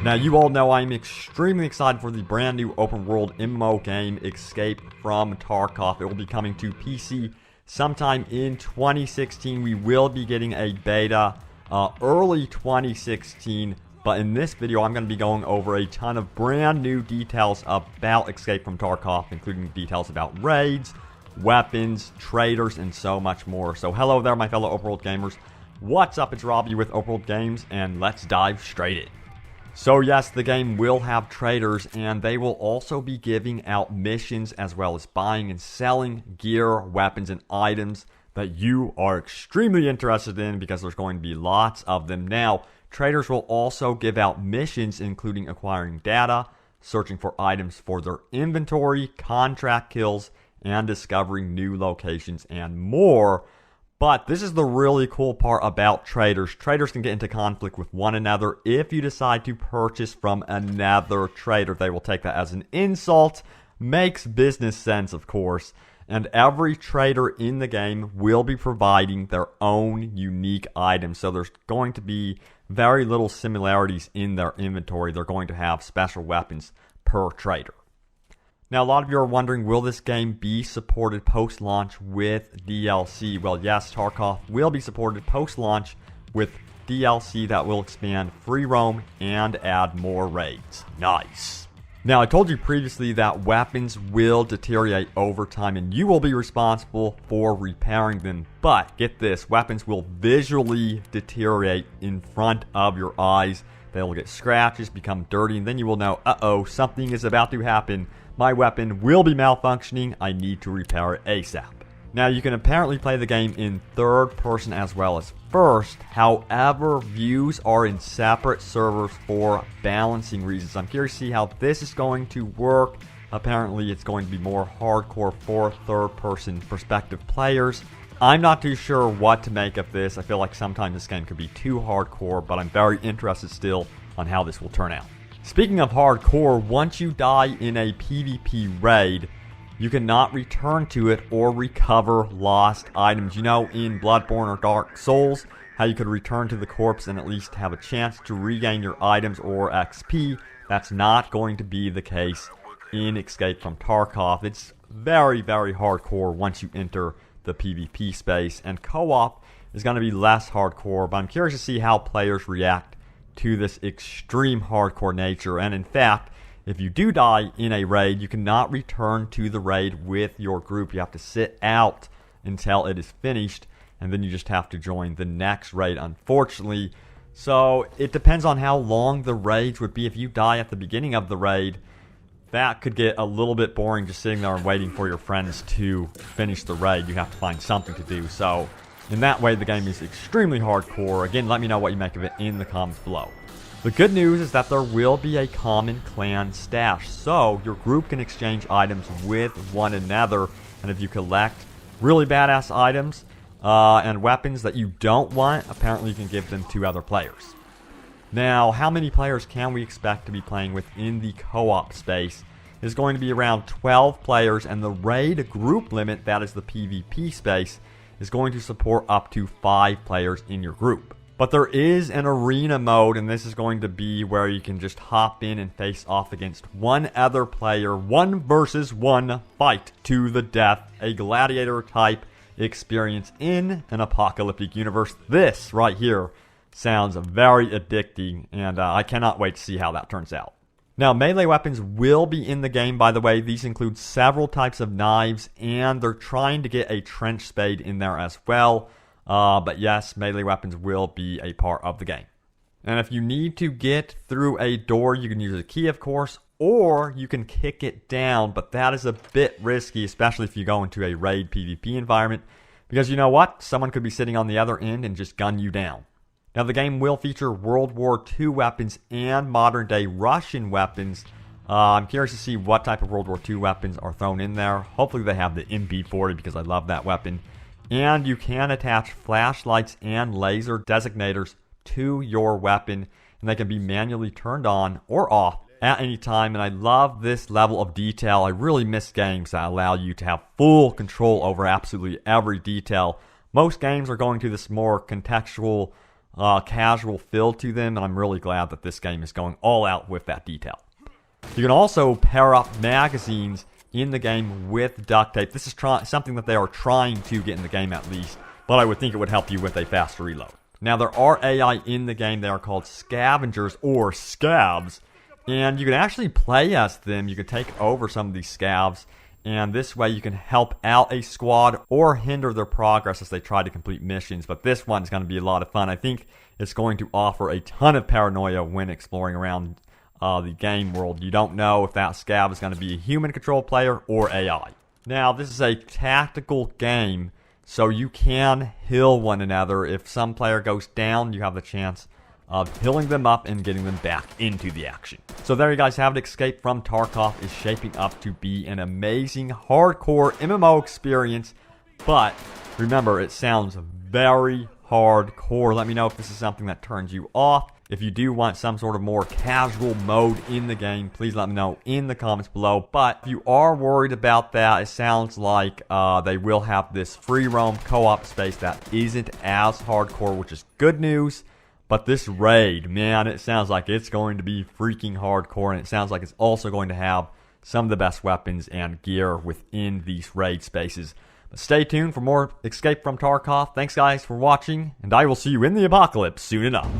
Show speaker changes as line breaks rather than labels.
Now, you all know I'm extremely excited for the brand new open world MMO game, Escape from Tarkov. It will be coming to PC sometime in 2016. We will be getting a beta early 2016. But in this video, I'm going to be going over a ton of brand new details about Escape from Tarkov, including details about raids, weapons, traders, and so much more. So hello there, my fellow open world gamers. What's up? It's Robbie with Open World Games, and let's dive straight in. So yes, the game will have traders, and they will also be giving out missions as well as buying and selling gear, weapons, and items that you are extremely interested in because there's going to be lots of them. Now, traders will also give out missions including acquiring data, searching for items for their inventory, contract kills, and discovering new locations and more. But this is the really cool part about traders. Traders can get into conflict with one another if you decide to purchase from another trader. They will take that as an insult. Makes business sense, of course. And every trader in the game will be providing their own unique items. So there's going to be very little similarities in their inventory. They're going to have special weapons per trader. Now, a lot of you are wondering, will this game be supported post-launch with DLC? Well, yes, Tarkov will be supported post-launch with DLC that will expand free roam and add more raids. Nice. Now, I told you previously that weapons will deteriorate over time, and you will be responsible for repairing them. But, get this, weapons will visually deteriorate in front of your eyes. They will get scratches, become dirty, and then you will know, uh-oh, something is about to happen. My weapon will be malfunctioning. I need to repair it ASAP. Now, you can apparently play the game in third person as well as first. However, views are in separate servers for balancing reasons. I'm curious to see how this is going to work. Apparently, it's going to be more hardcore for third person perspective players. I'm not too sure what to make of this. I feel like sometimes this game could be too hardcore, but I'm very interested still on how this will turn out. Speaking of hardcore, once you die in a PvP raid, you cannot return to it or recover lost items. You know, in Bloodborne or Dark Souls, how you could return to the corpse and at least have a chance to regain your items or XP. That's not going to be the case in Escape from Tarkov. It's very, very hardcore once you enter the PvP space, and co-op is going to be less hardcore, but I'm curious to see how players react to this extreme hardcore nature. And in fact, if you do die in a raid, you cannot return to the raid with your group. You have to sit out until it is finished, and then you just have to join the next raid, unfortunately. So it depends on how long the raids would be. If you die at the beginning of the raid, that could get a little bit boring just sitting there and waiting for your friends to finish the raid. You have to find something to do. So in that way, the game is extremely hardcore. Again, let me know what you make of it in the comments below. The good news is that there will be a common clan stash, so your group can exchange items with one another. And if you collect really badass items and weapons that you don't want, apparently you can give them to other players. Now, how many players can we expect to be playing within the co-op space? Is going to be around 12 players, and the raid group limit, that is the PvP space, is going to support up to 5 players in your group. But there is an arena mode, and this is going to be where you can just hop in and face off against one other player. 1 versus 1 fight to the death. A gladiator type experience in an apocalyptic universe. This right here sounds very addicting, and I cannot wait to see how that turns out. Now, melee weapons will be in the game, by the way. These include several types of knives, and they're trying to get a trench spade in there as well. But yes, melee weapons will be a part of the game. And if you need to get through a door, you can use a key, of course, or you can kick it down. But that is a bit risky, especially if you go into a raid PvP environment, because you know what? Someone could be sitting on the other end and just gun you down. Now, the game will feature World War II weapons and modern-day Russian weapons. I'm curious to see what type of World War II weapons are thrown in there. Hopefully they have the MP40 because I love that weapon. And you can attach flashlights and laser designators to your weapon, and they can be manually turned on or off at any time. And I love this level of detail. I really miss games that allow you to have full control over absolutely every detail. Most games are going to this more contextual casual feel to them, and I'm really glad that this game is going all out with that detail. You can also pair up magazines in the game with duct tape. This is something that they are trying to get in the game at least, but I would think it would help you with a faster reload. Now, there are AI in the game. They are called scavengers or scabs, and you can actually play as them. You can take over some of these scavs, and this way you can help out a squad or hinder their progress as they try to complete missions. But this one is going to be a lot of fun. I think it's going to offer a ton of paranoia when exploring around the game world. You don't know if that scav is going to be a human-controlled player or AI. Now, this is a tactical game, so you can heal one another. If some player goes down, you have the chance of healing them up and getting them back into the action. So there you guys have it. Escape from Tarkov is shaping up to be an amazing hardcore MMO experience, but remember, it sounds very hardcore. Let me know if this is something that turns you off. If you do want some sort of more casual mode in the game, please let me know in the comments below. But if you are worried about that, it sounds like they will have this free roam co-op space that isn't as hardcore, which is good news. But this raid, man, it sounds like it's going to be freaking hardcore, and it sounds like it's also going to have some of the best weapons and gear within these raid spaces. But stay tuned for more Escape from Tarkov. Thanks, guys, for watching, and I will see you in the apocalypse soon enough.